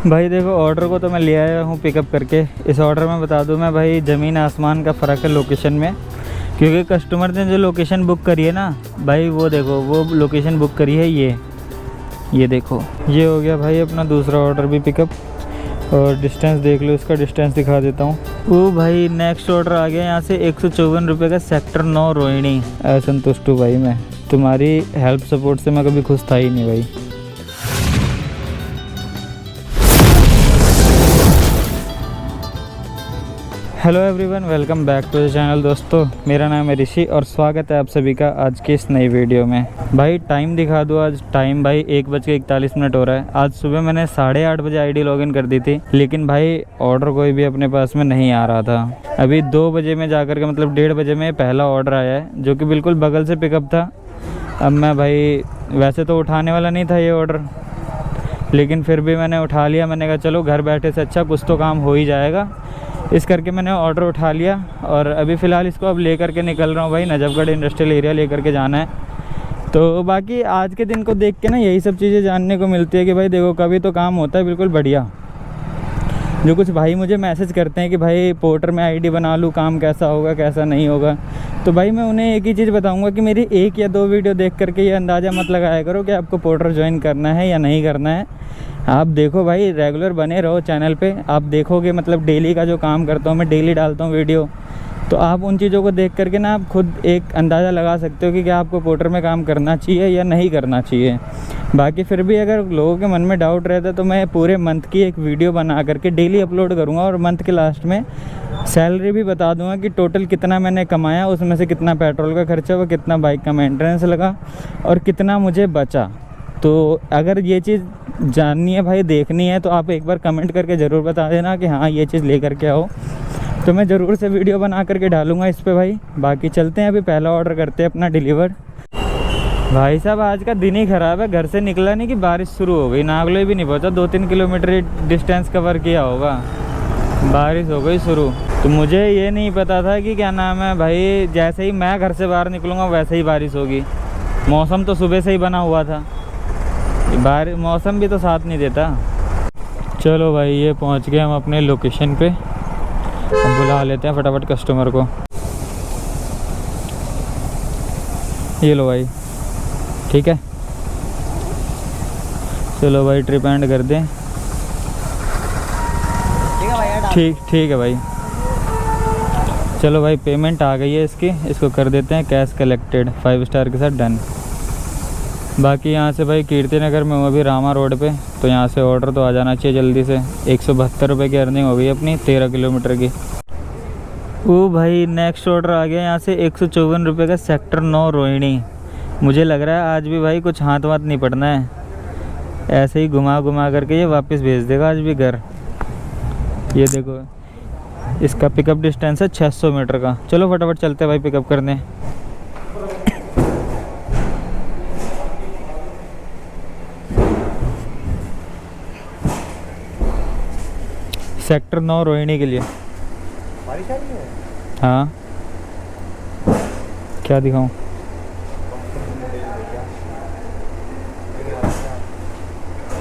भाई देखो, ऑर्डर को तो मैं ले आया हूँ पिकअप करके। इस ऑर्डर में बता दूँ मैं भाई, ज़मीन आसमान का फ़र्क है लोकेशन में। क्योंकि कस्टमर ने जो लोकेशन बुक करी है ना भाई, वो देखो, वो लोकेशन बुक करी है ये देखो। ये हो गया भाई अपना दूसरा ऑर्डर भी पिकअप। और डिस्टेंस देख लो, इसका डिस्टेंस दिखा देता हूँ। वो भाई नेक्स्ट ऑर्डर आ गया यहाँ से 154 रुपये का, सेक्टर 9 रोहिणी। असंतुष्ट हूँ भाई मैं, तुम्हारी हेल्प सपोर्ट से मैं कभी खुश था ही नहीं भाई। Hello everyone, welcome back to the channel. दोस्तों, मेरा नाम है ऋषि और स्वागत है आप सभी का आज की इस नई वीडियो में। भाई टाइम दिखा दूँ, आज टाइम भाई 1:41 हो रहा है। आज सुबह मैंने 8:30 बजे आईडी लॉगिन कर दी थी, लेकिन भाई ऑर्डर कोई भी अपने पास में नहीं आ रहा था। अभी 2 बजे में जाकर के, मतलब 1:30 बजे में पहला ऑर्डर आया है, जो कि बिल्कुल बगल से पिकअप था। अब मैं भाई वैसे तो उठाने वाला नहीं था ये ऑर्डर, लेकिन फिर भी मैंने उठा लिया। मैंने कहा चलो घर बैठे से अच्छा कुछ तो काम हो ही जाएगा, इस करके मैंने ऑर्डर उठा लिया। और अभी फ़िलहाल इसको अब लेकर के निकल रहा हूँ भाई, नजफगढ़ इंडस्ट्रियल एरिया लेकर के जाना है। तो बाकी आज के दिन को देख के ना यही सब चीज़ें जानने को मिलती है कि भाई देखो, कभी तो काम होता है बिल्कुल बढ़िया। जो कुछ भाई मुझे मैसेज करते हैं कि भाई पोर्टर में आईडी बना लूँ, काम कैसा होगा कैसा नहीं होगा, तो भाई मैं उन्हें एक ही चीज़ बताऊँगा कि मेरी 1 या 2 वीडियो देख करके ये अंदाज़ा मत लगाया करो कि आपको पोर्टर ज्वाइन करना है या नहीं करना है। आप देखो भाई, रेगुलर बने रहो चैनल पे। आप देखोगे, मतलब डेली का जो काम करता हूँ मैं, डेली डालता हूँ वीडियो, तो आप उन चीज़ों को देख करके ना आप खुद एक अंदाज़ा लगा सकते हो कि क्या आपको पोर्टर में काम करना चाहिए या नहीं करना चाहिए। बाकी फिर भी अगर लोगों के मन में डाउट रहता है तो मैं पूरे मंथ की एक वीडियो बना करके डेली अपलोड करूँगा, और मंथ के लास्ट में सैलरी भी बता दूँगा कि टोटल कितना मैंने कमाया, उसमें से कितना पेट्रोल का खर्चा हुआ, कितना बाइक का मेंटेनेंस लगा और कितना मुझे बचा। तो अगर ये चीज़ जाननी है भाई, देखनी है, तो आप एक बार कमेंट करके ज़रूर बता देना कि हाँ ये चीज़ लेकर के आओ, तो मैं ज़रूर से वीडियो बना करके डालूँगा इस पे भाई। बाकी चलते हैं, अभी पहला ऑर्डर करते हैं अपना डिलीवर। भाई साहब आज का दिन ही ख़राब है, घर से निकला नहीं कि बारिश शुरू हो गई। नागलोई भी नहीं पहुँचा, 2-3 किलोमीटर डिस्टेंस कवर किया होगा, बारिश हो गई शुरू। तो मुझे ये नहीं पता था कि क्या नाम है भाई, जैसे ही मैं घर से बाहर निकलूँगा वैसे ही बारिश होगी। मौसम तो सुबह से ही बना हुआ था, बारिश मौसम भी तो साथ नहीं देता। चलो भाई, ये पहुंच गए हम अपने लोकेशन पे। अब बुला लेते हैं फटाफट कस्टमर को। ये लो भाई, ठीक है। चलो भाई ट्रिप एंड कर दें। ठीक है भाई। चलो भाई, पेमेंट आ गई है इसकी, इसको कर देते हैं कैश कलेक्टेड 5 स्टार के साथ, डन। बाकी यहाँ से भाई कीर्ति नगर में हूँ अभी, रामा रोड पे, तो यहाँ से ऑर्डर तो आ जाना चाहिए जल्दी से। 172 रुपये की अर्निंग हो गई अपनी 13 किलोमीटर की। वो भाई नेक्स्ट ऑर्डर आ गया यहाँ से 154 रुपये का, सेक्टर 9 रोहिणी। मुझे लग रहा है आज भी भाई कुछ हाथ वाथ नहीं पड़ना है, ऐसे ही घुमा घुमा करके ये वापस भेज देगा आज भी घर। ये देखो, इसका पिकअप डिस्टेंस है 600 मीटर का। चलो फटाफट चलते हैं भाई पिकअप करने। सेक्टर 9 रोहिणी के लिए। बारिश आ रही है? हाँ, क्या दिखाऊं?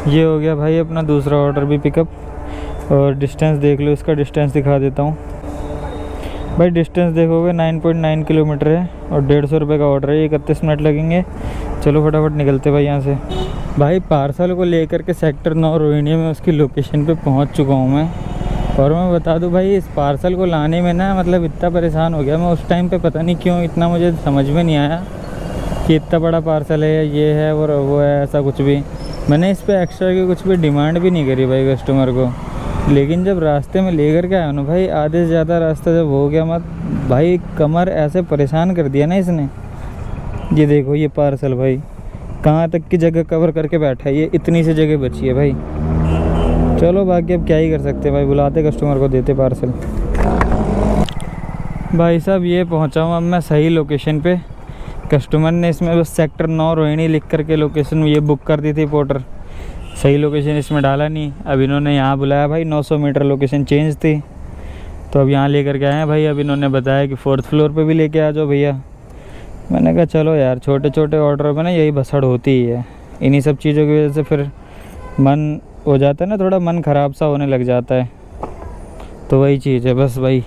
ये हो गया भाई अपना दूसरा ऑर्डर भी पिकअप। और डिस्टेंस देख लो, इसका डिस्टेंस दिखा देता हूँ भाई। डिस्टेंस देखोगे 9.9 किलोमीटर है और 150 रुपये का ऑर्डर है। 31 मिनट लगेंगे। चलो फटाफट निकलते भाई यहाँ से। भाई पार्सल को लेकर के सेक्टर 9 रोहिणी में उसकी लोकेशन पे पहुँच चुका हूँ मैं। और मैं बता दूं भाई, इस पार्सल को लाने में ना, मतलब इतना परेशान हो गया मैं उस टाइम पे, पता नहीं क्यों इतना मुझे समझ में नहीं आया कि इतना बड़ा पार्सल है, ये है और वो है, ऐसा कुछ भी। मैंने इस पे एक्स्ट्रा की कुछ भी डिमांड भी नहीं करी भाई कस्टमर को। लेकिन जब रास्ते में लेकर के आया ना भाई, आधे से ज़्यादा रास्ता जब हो गया मत भाई, कमर ऐसे परेशान कर दिया ना इसने। ये देखो, ये पार्सल भाई कहाँ तक की जगह कवर करके बैठा है, ये इतनी सी जगह बची है भाई। चलो बाकी अब क्या ही कर सकते हैं भाई, बुलाते कस्टमर को, देते पार्सल। भाई साहब ये पहुंचा हूँ अब मैं सही लोकेशन पे। कस्टमर ने इसमें बस सेक्टर 9 रोहिणी लिख करके लोकेशन ये बुक कर दी थी पोर्टर, सही लोकेशन इसमें डाला नहीं। अब इन्होंने यहाँ बुलाया भाई, 900 मीटर लोकेशन चेंज थी, तो अब यहाँ लेकर के आए हैं भाई। अब इन्होंने बताया कि 4th फ्लोर पे भी लेके आ जाओ भैया। मैंने कहा चलो यार, छोटे छोटे ऑर्डर में ना यही भसड़ होती ही है, इन्हीं सब चीज़ों की वजह से फिर मन हो जाता है ना, थोड़ा मन ख़राब सा होने लग जाता है। तो वही चीज़ है बस भाई।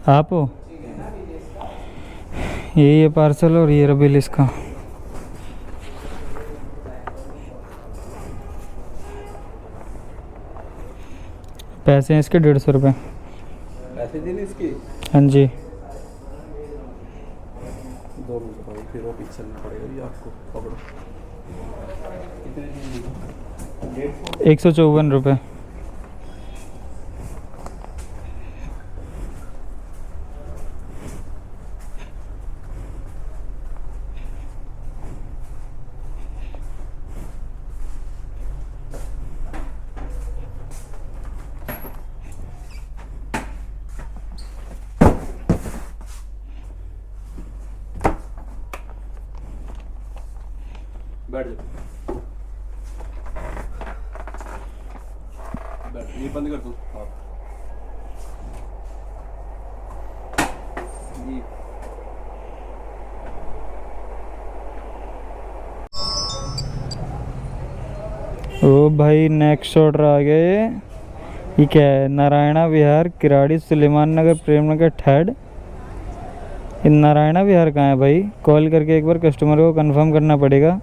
आप हो? ये पार्सल और ये रहा बिल इसका। पैसे हैं इसके 150 रुपये। पैसे देने इसके? हाँ जी। 2 मिनट भाई, फिर वो पीछे चलना पड़ेगा। ये आपको पकड़ो। कितने? 154 रुपये। बैठ जाओ। बैठ, ये बंद कर दो। हाँ ये ओ भाई नेक्स्ट ऑर्डर आ गया ये क्या है? नारायणा विहार, किराड़ी, सुलेमान नगर, प्रेम नगर, थर्ड। ये नारायणा विहार कहाँ है भाई? कॉल करके एक बार कस्टमर को कंफर्म करना पड़ेगा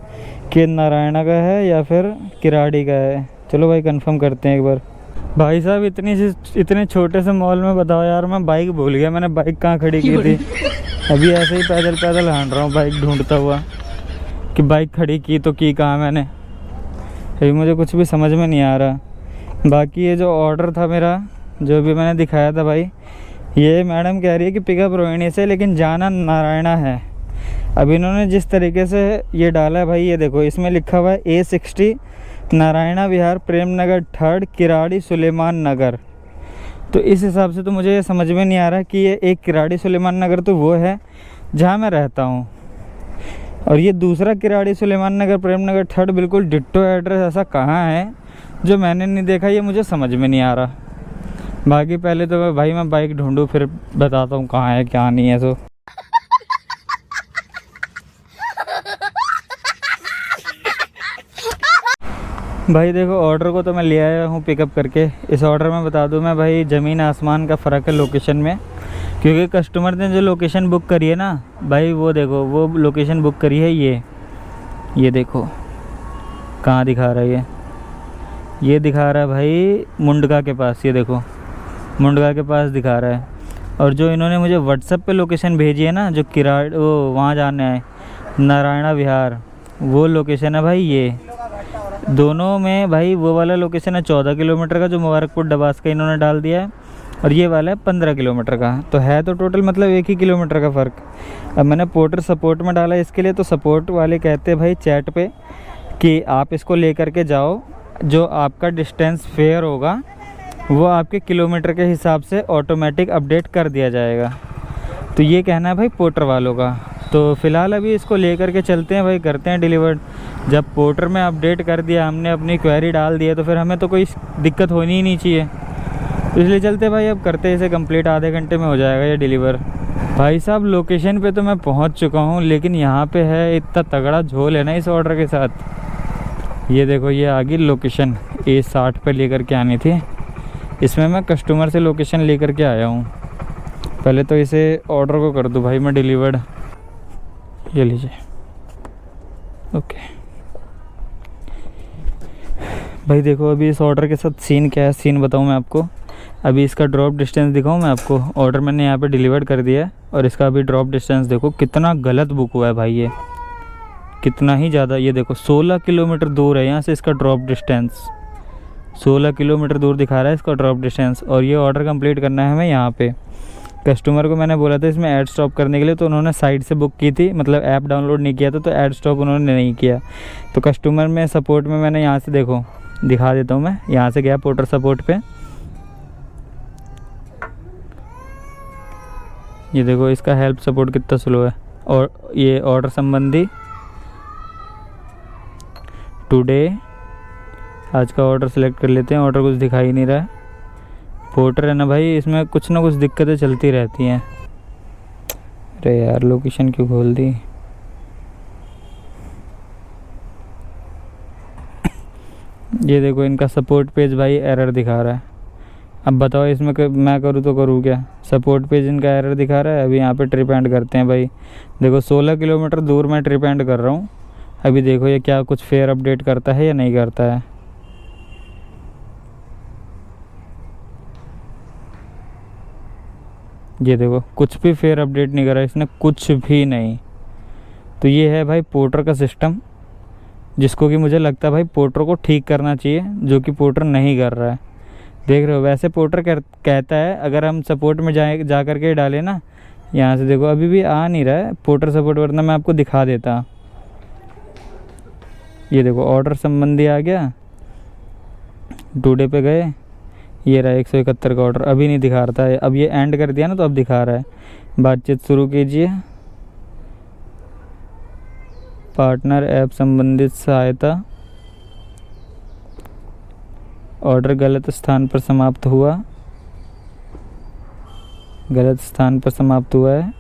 कि नारायणा का है या फिर किराड़ी का है। चलो भाई कंफर्म करते हैं एक बार। भाई साहब इतने छोटे से मॉल में बताओ यार, मैं बाइक भूल गया। मैंने बाइक कहाँ खड़ी की थी? अभी ऐसे ही पैदल पैदल हाँट रहा हूँ बाइक ढूंढता हुआ कि बाइक खड़ी की तो की कहाँ मैंने। अभी मुझे कुछ भी समझ में नहीं आ रहा। बाकी ये जो ऑर्डर था मेरा, जो भी मैंने दिखाया था भाई, ये मैडम कह रही है कि पिकअप रोहिणी से, लेकिन जाना नारायणा है। अब इन्होंने जिस तरीके से ये डाला है भाई, ये देखो इसमें लिखा हुआ है A60 नारायणा विहार, प्रेम नगर, थर्ड, किराड़ी, सुलेमान नगर। तो इस हिसाब से तो मुझे ये समझ में नहीं आ रहा कि ये एक किराड़ी सुलेमान नगर तो वो है जहाँ मैं रहता हूँ, और ये दूसरा किराड़ी सुलेमान नगर, प्रेम नगर, थर्ड बिल्कुल डिट्टो एड्रेस ऐसा कहाँ है जो मैंने नहीं देखा, ये मुझे समझ में नहीं आ रहा। बाकी पहले तो भाई मैं बाइक ढूंढूँ फिर बताता हूँ कहाँ है क्या नहीं है। सो भाई देखो ऑर्डर को तो मैं ले आया हूँ पिकअप करके। इस ऑर्डर में बता दूँ मैं भाई, ज़मीन आसमान का फ़र्क है लोकेशन में, क्योंकि कस्टमर ने जो लोकेशन बुक करी है ना भाई, वो देखो वो लोकेशन बुक करी है ये देखो कहाँ दिखा रहा है ये दिखा रहा है भाई मुंडका के पास। ये देखो मुंडका के पास दिखा रहा है। और जो इन्होंने मुझे व्हाट्सएप पे लोकेशन भेजी है ना, जो वो वहाँ जाना है नारायणा विहार, वो लोकेशन है भाई। ये दोनों में भाई वो वाला लोकेशन है 14 किलोमीटर का, जो मुबारकपुर डबास का इन्होंने डाल दिया है, और ये वाला है 15 किलोमीटर का। तो है तो टोटल मतलब 1 ही किलोमीटर का फ़र्क। अब मैंने पोर्टर सपोर्ट में डाला इसके लिए, तो सपोर्ट वाले कहते हैं भाई चैट पे कि आप इसको लेकर के जाओ, जो आपका डिस्टेंस फेयर होगा वो आपके किलोमीटर के हिसाब से ऑटोमेटिक अपडेट कर दिया जाएगा। तो ये कहना है भाई पोर्टर वालों का। तो फ़िलहाल अभी इसको लेकर के चलते हैं भाई, करते हैं डिलीवर्ड। जब पोर्टर में अपडेट कर दिया, हमने अपनी क्वेरी डाल दी है, तो फिर हमें तो कोई दिक्कत होनी ही नहीं चाहिए। तो इसलिए चलते भाई, अब करते हैं इसे कंप्लीट। आधे घंटे में हो जाएगा ये डिलीवर। भाई साहब लोकेशन पे तो मैं पहुंच चुका हूं, लेकिन यहाँ पे है इतना तगड़ा झोल है ना इस ऑर्डर के साथ। ये देखो ये आ गई लोकेशन, A60 पे लेकर के आनी थी। इसमें मैं कस्टमर से लोकेशन लेकर के आया हूँ। पहले तो इसे ऑर्डर को कर दूँ भाई मैं डिलीवर्ड। ये लीजिए। ओके भाई देखो अभी इस ऑर्डर के साथ सीन क्या है, सीन बताऊँ मैं आपको। अभी इसका ड्रॉप डिस्टेंस दिखाऊँ मैं आपको। ऑर्डर मैंने यहाँ पे डिलीवर्ड कर दिया है, और इसका अभी ड्रॉप डिस्टेंस देखो कितना गलत बुक हुआ है भाई, ये कितना ही ज़्यादा। ये देखो 16 किलोमीटर दूर है यहाँ से इसका ड्रॉप डिस्टेंस। 16 किलोमीटर दूर दिखा रहा है इसका ड्रॉप डिस्टेंस। और ये ऑर्डर कंप्लीट करना है हमें यहाँ पे। कस्टमर को मैंने बोला था इसमें ऐड स्टॉप करने के लिए, तो उन्होंने साइट से बुक की थी, मतलब ऐप डाउनलोड नहीं किया था, तो ऐड स्टॉप उन्होंने नहीं किया। तो कस्टमर में सपोर्ट में मैंने यहाँ से देखो दिखा देता हूँ मैं, यहाँ से गया पोर्टर सपोर्ट पे। ये देखो इसका हेल्प सपोर्ट कितना स्लो है। और ये ऑर्डर संबंधी टुडे, आज का ऑर्डर सेलेक्ट कर लेते हैं। ऑर्डर कुछ दिखाई नहीं रहा है। पोर्टर है ना भाई, इसमें कुछ ना कुछ दिक्कतें चलती रहती हैं। अरे यार लोकेशन क्यों खोल दी। ये देखो इनका सपोर्ट पेज भाई एरर दिखा रहा है। अब बताओ इसमें मैं करूँ तो करूँ क्या। सपोर्ट पेज इनका एरर दिखा रहा है। अभी यहाँ पे ट्रिप एंड करते हैं भाई। देखो 16 किलोमीटर दूर मैं ट्रिप एंड कर रहा हूँ। अभी देखो ये क्या कुछ फेयर अपडेट करता है या नहीं करता है। ये देखो कुछ भी फेयर अपडेट नहीं करा इसने, कुछ भी नहीं। तो ये है भाई पोर्टर का सिस्टम, जिसको कि मुझे लगता है भाई पोर्टर को ठीक करना चाहिए, जो कि पोर्टर नहीं कर रहा है। देख रहे हो वैसे पोर्टर कहता है अगर हम सपोर्ट में जा करके डालें ना, यहाँ से देखो अभी भी आ नहीं रहा है पोर्टर सपोर्ट, वरना मैं आपको दिखा देता। ये देखो ऑर्डर संबंधी आ गया, टूडे पे गए, ये रहा 171 का ऑर्डर। अभी नहीं दिखा रहा है, अब ये एंड कर दिया ना तो अब दिखा रहा है। बातचीत शुरू कीजिए, पार्टनर ऐप संबंधित सहायता, ऑर्डर गलत स्थान पर समाप्त हुआ, गलत स्थान पर समाप्त हुआ है।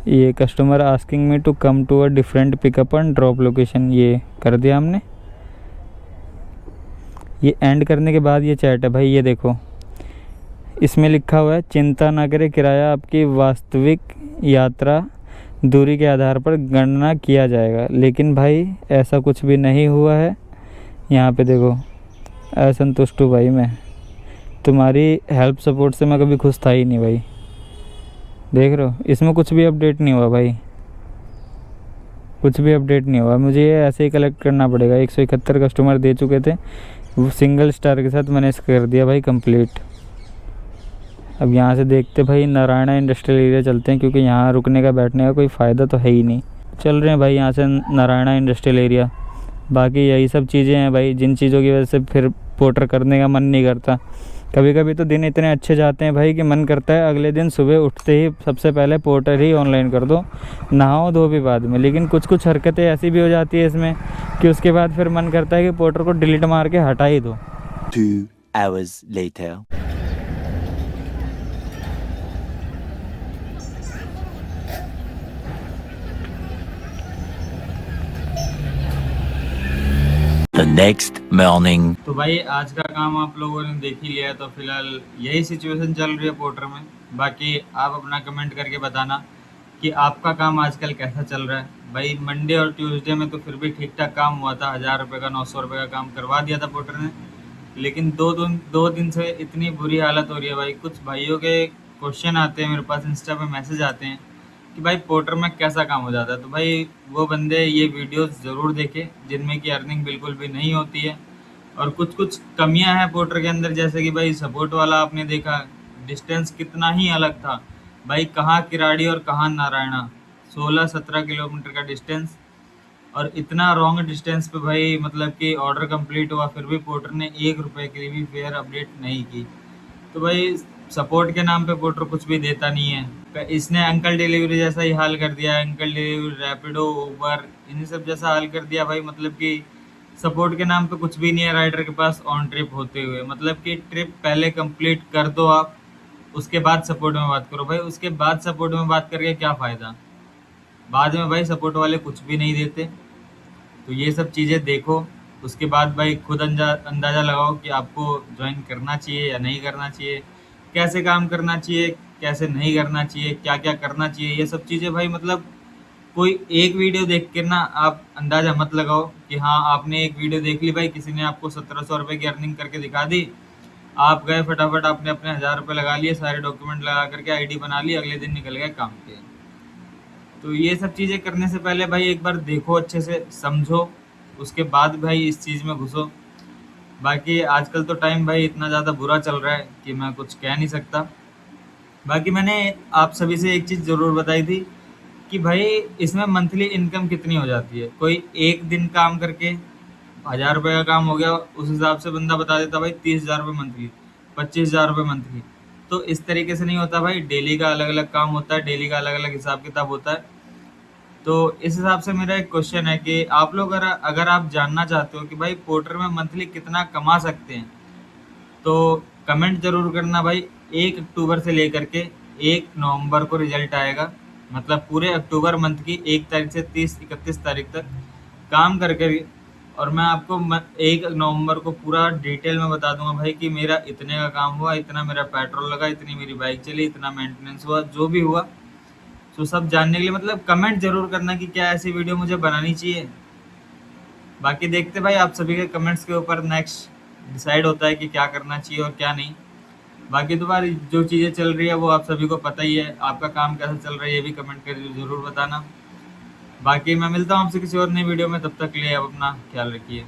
ये customer asking me to come to a different pickup and drop location, ये कर दिया हमने। ये एंड करने के बाद ये चैट है भाई, ये देखो इसमें लिखा हुआ है चिंता ना करें, किराया आपकी वास्तविक यात्रा दूरी के आधार पर गणना किया जाएगा। लेकिन भाई ऐसा कुछ भी नहीं हुआ है। यहाँ पे देखो असंतुष्ट हूँ भाई मैं, तुम्हारी हेल्प सपोर्ट से मैं कभी खुश था ही नहीं भाई। देख रहे हो इसमें कुछ भी अपडेट नहीं हुआ भाई, कुछ भी अपडेट नहीं हुआ। मुझे ये ऐसे ही कलेक्ट करना पड़ेगा। 171 कस्टमर दे चुके थे, वो सिंगल स्टार के साथ मैंने इसको कर दिया भाई कंप्लीट। अब यहाँ से देखते भाई नारायणा इंडस्ट्रियल एरिया चलते हैं, क्योंकि यहाँ रुकने का बैठने का कोई फ़ायदा तो है ही नहीं। चल रहे हैं भाई यहाँ से नारायणा इंडस्ट्रियल एरिया। बाकी यही सब चीज़ें हैं भाई जिन चीज़ों की वजह से फिर पोर्टर करने का मन नहीं करता। कभी कभी तो दिन इतने अच्छे जाते हैं भाई कि मन करता है अगले दिन सुबह उठते ही सबसे पहले पोर्टर ही ऑनलाइन कर दो, नहाओ धो भी बाद में। लेकिन कुछ कुछ हरकतें ऐसी भी हो जाती है इसमें कि उसके बाद फिर मन करता है कि पोर्टर को डिलीट मार के हटा ही दो। 2 hours later. The next morning. तो भाई आज का काम आप लोगों ने देख ही लिया है, तो फिलहाल यही सिचुएशन चल रही है पोर्टर में। बाकी आप अपना कमेंट करके बताना कि आपका काम आजकल कैसा चल रहा है। भाई मंडे और ट्यूसडे में तो फिर भी ठीक ठाक काम हुआ था, 1000 रुपये का 900 रुपये का काम करवा दिया था पोर्टर ने। लेकिन दो दिन से इतनी बुरी हालत हो रही है भाई। कुछ भाइयों के क्वेश्चन आते हैं मेरे पास, इंस्टा पे मैसेज आते हैं कि भाई पोर्टर में कैसा काम हो जाता है। तो भाई वो बंदे ये वीडियोस ज़रूर देखें जिनमें कि अर्निंग बिल्कुल भी नहीं होती है, और कुछ कुछ कमियां हैं पोर्टर के अंदर। जैसे कि भाई सपोर्ट वाला आपने देखा, डिस्टेंस कितना ही अलग था भाई, कहाँ किराड़ी और कहाँ नारायणा, 16-17 किलोमीटर का डिस्टेंस, और इतना रॉन्ग डिस्टेंस पे भाई मतलब कि ऑर्डर कंप्लीट हुआ, फिर भी पोर्टर ने 1 रुपये के लिए भी फेयर अपडेट नहीं की। तो भाई सपोर्ट के नाम पे पोर्टर कुछ भी देता नहीं है। इसने अंकल डिलीवरी जैसा ही हाल कर दिया, अंकल डिलीवरी, रैपिडो, उबर, इन्हीं सब जैसा हाल कर दिया भाई। मतलब कि सपोर्ट के नाम पे कुछ भी नहीं है राइडर के पास ऑन ट्रिप होते हुए। मतलब कि ट्रिप पहले कंप्लीट कर दो आप, उसके बाद सपोर्ट में बात करो भाई। उसके बाद सपोर्ट में बात करके क्या फ़ायदा, बाद में भाई सपोर्ट वाले कुछ भी नहीं देते। तो ये सब चीज़ें देखो, उसके बाद भाई खुद अंदाज़ा लगाओ कि आपको ज्वाइन करना चाहिए या नहीं करना चाहिए, कैसे काम करना चाहिए, कैसे नहीं करना चाहिए, क्या क्या करना चाहिए। ये सब चीज़ें भाई मतलब कोई एक वीडियो देख के ना आप अंदाज़ा मत लगाओ कि हाँ आपने एक वीडियो देख ली भाई, किसी ने आपको 1700 रुपये की अर्निंग करके दिखा दी, आप गए फटाफट आपने अपने 1000 रुपये लगा लिए, सारे डॉक्यूमेंट लगा करके आईडी बना ली, अगले दिन निकल गए काम पे। तो ये सब चीज़ें करने से पहले भाई एक बार देखो, अच्छे से समझो, उसके बाद भाई इस चीज़ में घुसो। बाकी आजकल तो टाइम भाई इतना ज़्यादा बुरा चल रहा है कि मैं कुछ कह नहीं सकता। बाकी मैंने आप सभी से एक चीज़ ज़रूर बताई थी कि भाई इसमें मंथली इनकम कितनी हो जाती है। कोई एक दिन काम करके 1000 रुपये का काम हो गया, उस हिसाब से बंदा बता देता भाई 30,000 रुपये मंथली, 25,000 रुपये मंथली। तो इस तरीके से नहीं होता भाई, डेली का अलग अलग काम होता है, डेली का अलग अलग हिसाब किताब होता है। तो इस हिसाब से मेरा एक क्वेश्चन है कि आप लोग अगर आप जानना चाहते हो कि भाई पोर्टर में मंथली कितना कमा सकते हैं, तो कमेंट जरूर करना भाई। 1 अक्टूबर से लेकर के 1 नवंबर को रिजल्ट आएगा, मतलब पूरे अक्टूबर मंथ की 1 तारीख से 30-31 तारीख तक काम करके, और मैं आपको 1 नवंबर को पूरा डिटेल में बता दूंगा भाई कि मेरा इतने का काम हुआ, इतना मेरा पेट्रोल लगा, इतनी मेरी बाइक चली, इतना मेंटेनेंस हुआ, जो भी हुआ। तो सब जानने के लिए मतलब कमेंट जरूर करना कि क्या ऐसी वीडियो मुझे बनानी चाहिए। बाकी देखते भाई आप सभी के कमेंट्स के ऊपर नेक्स्ट डिसाइड होता है कि क्या करना चाहिए और क्या नहीं। बाकी तो भाई जो चीज़ें चल रही है वो आप सभी को पता ही है। आपका काम कैसा चल रहा है ये भी कमेंट करके ज़रूर बताना। बाकी मैं मिलता हूँ आपसे किसी और नई वीडियो में, तब तक के लिए आप अपना ख्याल रखिए।